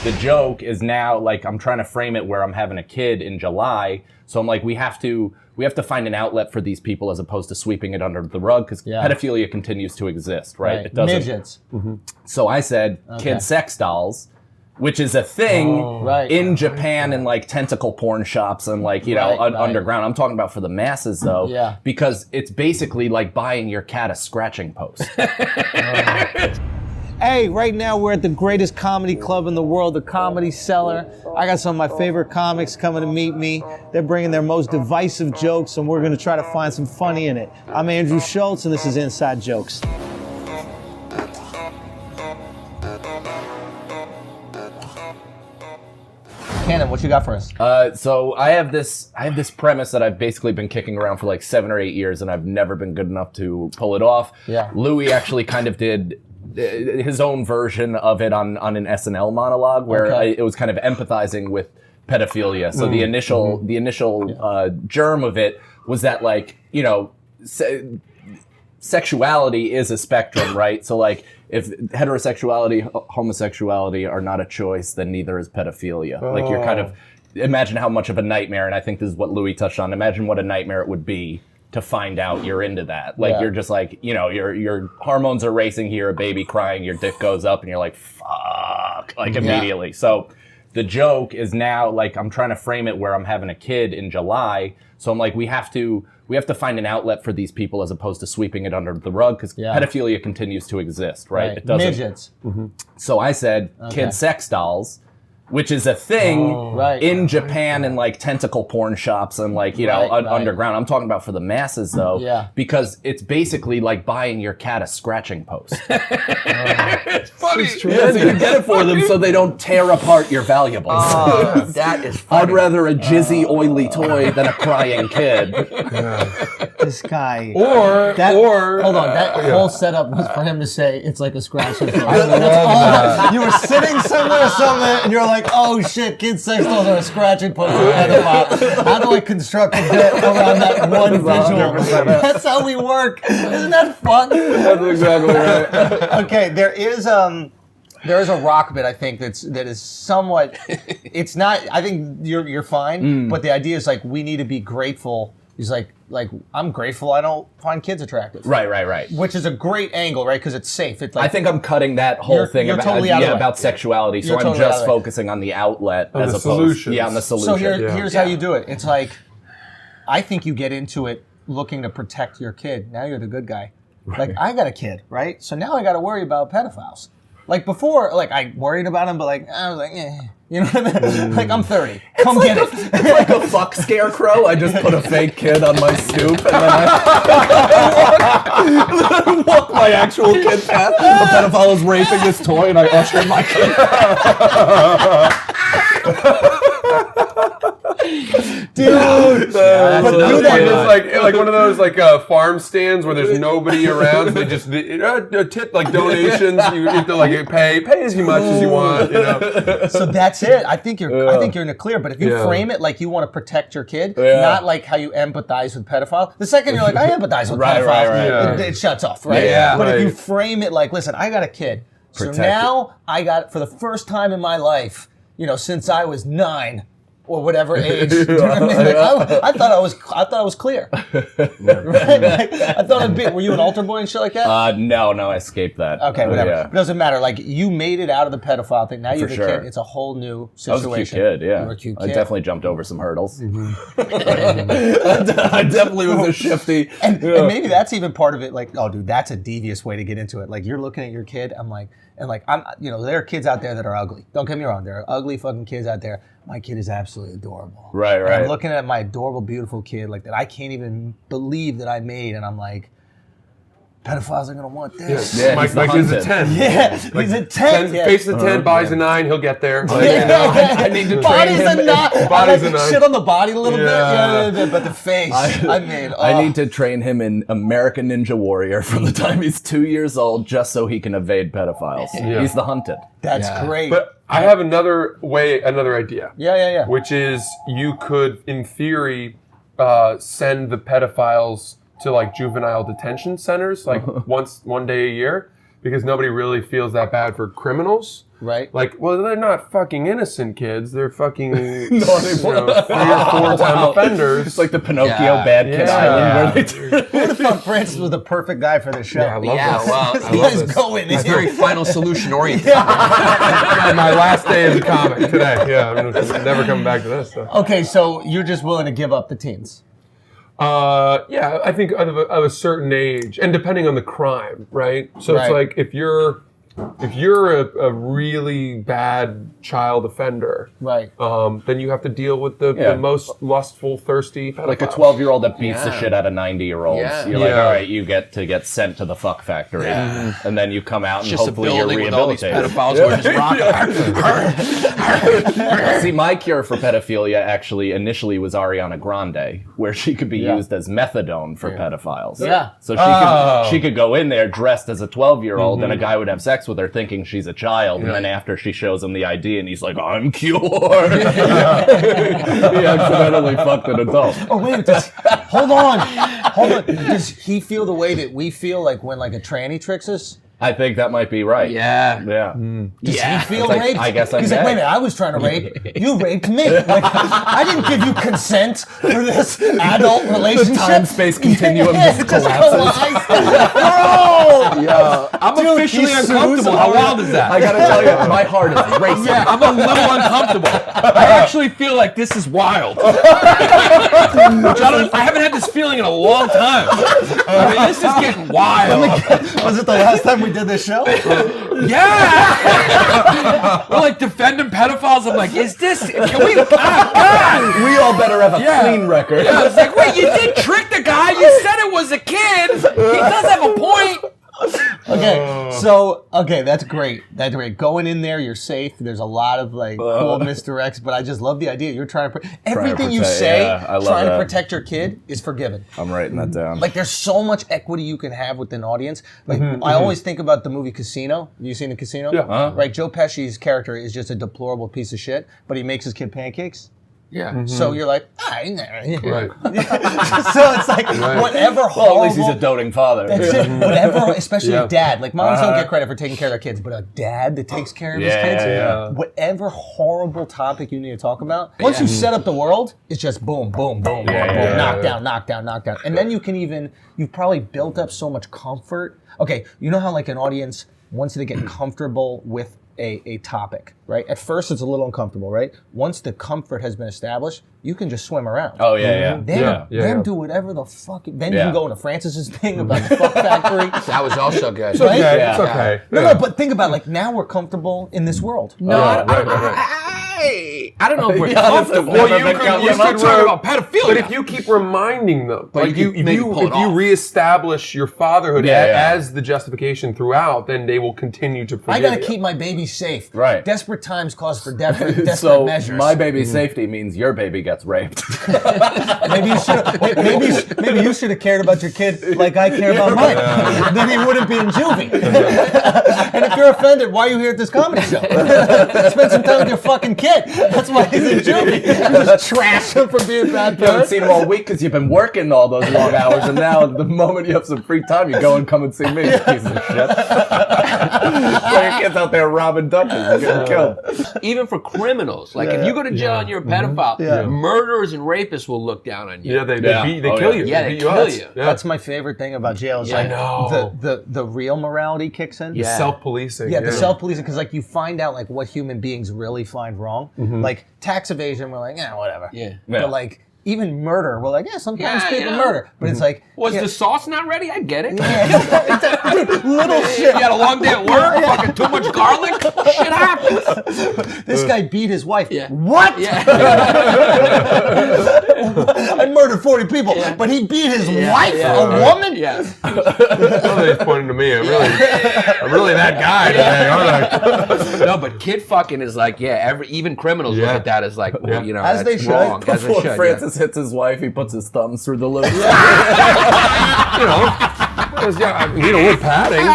the joke is now, like, I'm trying to frame it where I'm having a kid in July. So I'm like, we have to find an outlet for these people as opposed to sweeping it under the rug, because pedophilia continues to exist, right? It doesn't. Midgets. So I said kid sex dolls, which is a thing in Japan and like tentacle porn shops and like, underground. I'm talking about for the masses though, because it's basically like buying your cat a scratching post. Hey, right now we're at the greatest comedy club in the world, the Comedy Cellar. I got some of my favorite comics coming to meet me. They're bringing their most divisive jokes, and we're going to try to find some funny in it. I'm Andrew Schulz, and this is Inside Jokes. Cannon, what you got for us? So I have this premise that I've basically been kicking around for like 7 or 8 years, and I've never been good enough to pull it off. Yeah. Louis actually kind of did his own version of it on an SNL monologue where it was kind of empathizing with pedophilia. So the initial germ of it was that, like, sexuality is a spectrum, right? So like if heterosexuality, homosexuality are not a choice, then neither is pedophilia. Like you're kind of, imagine how much of a nightmare, and I think this is what Louis touched on, imagine what a nightmare it would be to find out you're into that. Like you're just like, your hormones are racing here, a baby crying, your dick goes up and you're like, fuck, like immediately. So the joke is now, like, I'm trying to frame it where I'm having a kid in July. So I'm like, we have to find an outlet for these people as opposed to sweeping it under the rug, because pedophilia continues to exist, right? It doesn't. Midgets. So I said kid sex dolls, which is a thing in Japan and like tentacle porn shops and like, underground. I'm talking about for the masses though, because it's basically like buying your cat a scratching post. It's funny. Yeah, so you get it for them so they don't tear apart your valuables. That is funny. I'd rather a jizzy, oily toy than a crying kid. This guy. Or hold on, that whole setup was for him to say it's like a scratching post. You were sitting somewhere and you're like, oh shit, kid sex dolls are a scratching post. How do I construct a bit around that one visual? That's how we work. Isn't that fun? That's exactly right. Okay, there is a rock bit, I think, that is somewhat. It's not. I think you're fine, but the idea is like we need to be grateful. He's like I'm grateful I don't find kids attractive. Right. Which is a great angle, right? Because it's safe. It's like, I think I'm cutting that whole thing you're about, totally about sexuality. So I'm just focusing on the outlet on as the opposed. Solutions. Yeah, on the solution. So here's how you do it. It's like, I think you get into it looking to protect your kid. Now you're the good guy. Right. Like, I got a kid, right? So now I got to worry about pedophiles. Like before, like I worried about him, but like I was like, you know what I mean? Like I'm 30. Come get it. It's like a fuck scarecrow. I just put a fake kid on my stoop and then I walk my actual kid past. The pedophile is raping this toy and I usher my kid. Dude, but do that. It's like one of those farm stands where there's nobody around. So they just tip like donations. You have to like pay as much as you want. So that's it. I think you're in the clear. But if you frame it like you want to protect your kid, not like how you empathize with pedophiles. The second you're like, I empathize with pedophiles, it shuts off, right? Yeah, but if you frame it like, listen, I got a kid, so now I got, for the first time in my life, since I was 9. Or whatever age. You know what I mean? Like, I thought I was clear. Right? Like, I thought it'd be. Were you an altar boy and shit like that? No, I escaped that. Okay, whatever. It doesn't matter. Like you made it out of the pedophile thing. Now you're the kid. It's a whole new situation. I was a cute kid. Yeah, you were a cute kid. I definitely jumped over some hurdles. I definitely was a shifty. And maybe that's even part of it. Like, oh, dude, that's a devious way to get into it. Like you're looking at your kid. I'm, there are kids out there that are ugly. Don't get me wrong. There are ugly fucking kids out there. My kid is absolutely adorable. Right. And I'm looking at my adorable, beautiful kid like that I can't even believe that I made, and I'm like, pedophiles are going to want this. Yeah, my kid's a 10. Yeah, he's a 10. Face the 10, body's a 9, he'll get there. I need to train him. Body's a 9. Shit on the body a little bit, but the face, I need to train him in American Ninja Warrior from the time he's 2 years old, just so he can evade pedophiles. Yeah. He's the hunted. That's great. But I have another idea. Yeah. Which is you could, in theory, send the pedophiles to like juvenile detention centers, like one day a year, because nobody really feels that bad for criminals. Right. Like, well, they're not fucking innocent kids. They're fucking 3 or 4 time offenders. It's like the Pinocchio Bad Kid Island where they turn. Who would have thought Francis was the perfect guy for this show? Yeah, I love this. Well, I love this. Going it's very final solution oriented. My last day as a comic today. Yeah, I'm never coming back to this stuff. Okay, so you're just willing to give up the teens. Yeah, I think of a certain age, and depending on the crime, right? So it's like if you're a really bad child offender, right? Then you have to deal with the most lustful, thirsty pedophiles. Like a 12-year-old that beats the shit out of 90-year-olds. Yeah. You're like, all right, you get to get sent to the fuck factory, and then you come out and Just hopefully a you're building with all these rehabilitated. pedophiles who are just rocking. See, my cure for pedophilia actually initially was Ariana Grande, where she could be used as methadone for pedophiles. Yeah. So she could go in there dressed as a 12-year-old, and a guy would have sex with her thinking she's a child, and then after she shows him the ID, and he's like, I'm cured. He accidentally fucked an adult. Oh wait, hold on. Does he feel the way that we feel like when like a tranny tricks us? I think that might be right. Yeah. Yeah. Does he feel It's like, raped? I guess I'm He's like, gay. wait a minute, I was trying to rape. You raped me. Like, I didn't give you consent for this adult relationship. Time-space continuum just collapses. No! I'm officially uncomfortable. How wild is that? I gotta tell you, my heart is racing. Yeah, I'm a little uncomfortable. I actually feel like this is wild. I haven't had this feeling in a long time. I mean, this is getting wild. Was it the last time we did this show? Yeah! We're like defending pedophiles. I'm like, is this, can we, God! We all better have a clean record. Yeah, it's like, wait, you did trick the guy. You said it was a kid. He does have a point. Okay, so that's great. That's great. Going in there, you're safe. There's a lot of like cool misdirects, but I just love the idea. You're trying to everything you protect- say, yeah, I love trying that. to protect your kid is forgiven. I'm writing that down. Like there's so much equity you can have with an audience. Like I always think about the movie Casino. Have you seen the Casino? Yeah. Right. Joe Pesci's character is just a deplorable piece of shit, but he makes his kid pancakes. Yeah. So you're like, Right. so it's like whatever horrible. Well, at least he's a doting father. That's it. Whatever, especially Yeah. a dad. Like moms don't get credit for taking care of their kids, but a dad that takes care of his kids. Yeah. Whatever horrible topic you need to talk about. Once you set up the world, it's just boom, boom, boom, boom, boom, knock down, knock down, knock down, and then you can you've probably built up so much comfort. Okay, you know how like an audience wants you to get comfortable with a topic, right? At first, it's a little uncomfortable, right? Once the comfort has been established, you can just swim around. Oh, yeah. Then do whatever the fuck. Then you can go into Francis's thing about the fuck factory. That was also good. Right? Okay, it's okay. No, but think about it, like now we're comfortable in this world. No, I don't know if we're comfortable. Well, you could- We're still talking about pedophilia. But if you keep reminding them, like you can maybe pull it if you off. reestablish your fatherhood Yeah. as the justification throughout, then they will continue to forgive I gotta you. keep my baby safe. Right. Desperate times cause for desperate So measures. my baby's safety means your baby gets raped. Maybe you should maybe you should have cared about your kid like I care about mine. Then he wouldn't be in juvie. And if you're offended, why are you here at this comedy show? Spend some time with your fucking kid. That's why he's in juvie. You just trash him for being a bad You haven't parent. seen him all week because you've been working all those long hours, and now the moment you have some free time, you go and come and see me, you piece of shit. While your kid's out there robbing Dutchess and getting killed. even for criminals, like if you go to jail and you're a pedophile, murderers and rapists will look down on you. Yeah, they Oh, kill yeah. you. Yeah, they beat kill up. you. Yeah. That's my favorite thing about jail. Is Yeah, like I know. the real morality kicks in. Yeah. Self-policing. Yeah, the self-policing, because like you find out like what human beings really find wrong. Like tax evasion, we're like, whatever. Yeah. But like even murder, we're like, sometimes Yeah, people yeah. murder. But it's like Was the sauce not ready? I get it. little shit. You had a long day at work, fucking too much garlic. Shit happens. This guy beat his wife. Yeah. What? Yeah. I murdered 40 people, but he beat his wife, a woman? Yeah. Somebody's pointing to me. I'm really that guy today, aren't I? No, but kid fucking is like, even criminals look at that as like, well, you know, As they that's should. wrong. As they Before should. Francis hits his wife, he puts his thumbs through the loop. You know, need a little padding.